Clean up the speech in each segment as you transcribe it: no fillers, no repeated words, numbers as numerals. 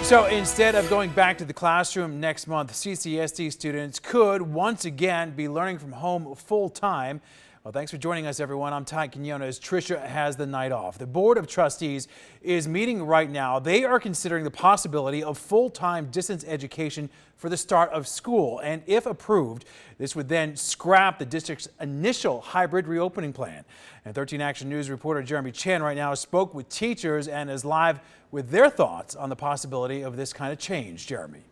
So instead of going back to the classroom next month, CCSD students could once again be learning from home full time. Well, thanks for joining us, everyone. I'm Ty Quinones as Tricia has the night off. The Board of Trustees is meeting right now. They are considering the possibility of full-time distance education for the start of school. And if approved, this would then scrap the district's initial hybrid reopening plan. And 13 Action News reporter Jeremy Chen right now spoke with teachers and is live with their thoughts on the possibility of this kind of change. Jeremy.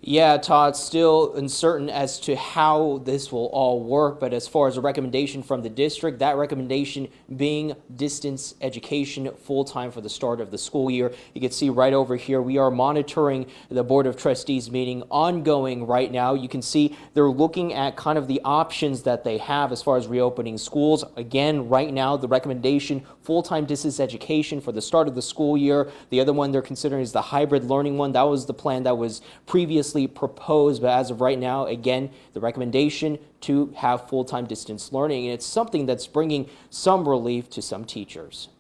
Yeah, Todd, still uncertain as to how this will all work, but as far as a recommendation from the district, that recommendation being distance education full-time for the start of the school year. You can see right over here, we are monitoring the Board of Trustees meeting ongoing right now. You can see they're looking at kind of the options that they have as far as reopening schools. Again, right now, the recommendation, full-time distance education for the start of the school year. The other one they're considering is the hybrid learning one. That was the plan that was previously proposed, but as of right now, again, the recommendation to have full-time distance learning, and it's something that's bringing some relief to some teachers.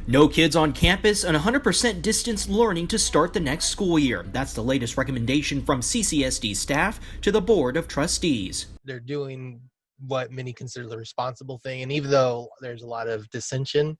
No kids on campus and 100% distance learning to start the next school year. That's the latest recommendation from CCSD staff to the Board of Trustees. They're doing what many consider the responsible thing, and even though there's a lot of dissension,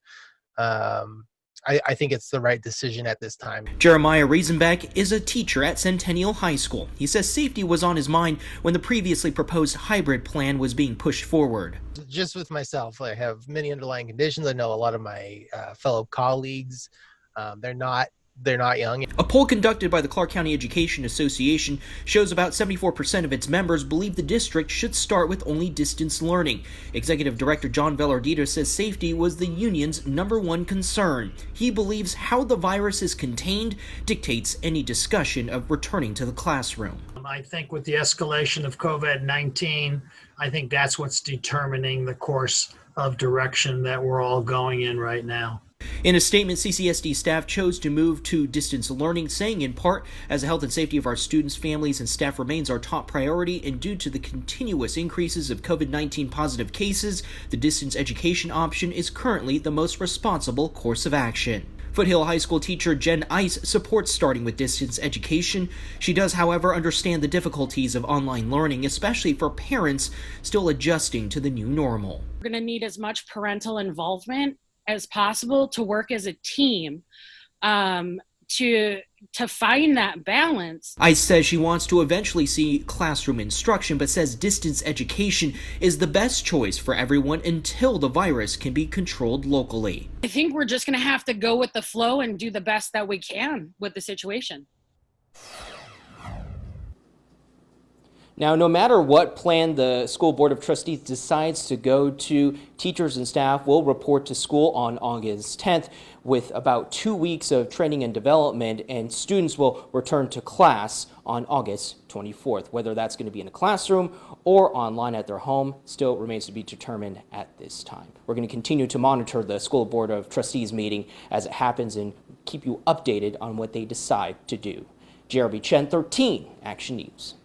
I think it's the right decision at this time. Jeremiah Riesenbeck is a teacher at Centennial High School. He says safety was on his mind when the previously proposed hybrid plan was being pushed forward. Just with myself, I have many underlying conditions. I know a lot of my fellow colleagues, they're not young. A poll conducted by the Clark County Education Association shows about 74% of its members believe the district should start with only distance learning. Executive Director John Velardito says safety was the union's #1 concern. He believes how the virus is contained dictates any discussion of returning to the classroom. I think with the escalation of COVID-19, I think that's what's determining the course of direction that we're all going in right now. In a statement, CCSD staff chose to move to distance learning, saying in part, as the health and safety of our students, families, and staff remains our top priority, and due to the continuous increases of COVID-19 positive cases, the distance education option is currently the most responsible course of action. Foothill High School teacher Jen Ice supports starting with distance education. She does, however, understand the difficulties of online learning, especially for parents still adjusting to the new normal. We're going to need as much parental involvement as possible to work as a team to find that balance. Ice says she wants to eventually see classroom instruction, but says distance education is the best choice for everyone until the virus can be controlled locally. I think we're just going to have to go with the flow and do the best that we can with the situation. Now, no matter what plan the School Board of Trustees decides to go to, teachers and staff will report to school on August 10th with about 2 weeks of training and development, and students will return to class on August 24th. Whether that's going to be in a classroom or online at their home still remains to be determined at this time. We're going to continue to monitor the School Board of Trustees meeting as it happens and keep you updated on what they decide to do. Jeremy Chen, 13 Action News.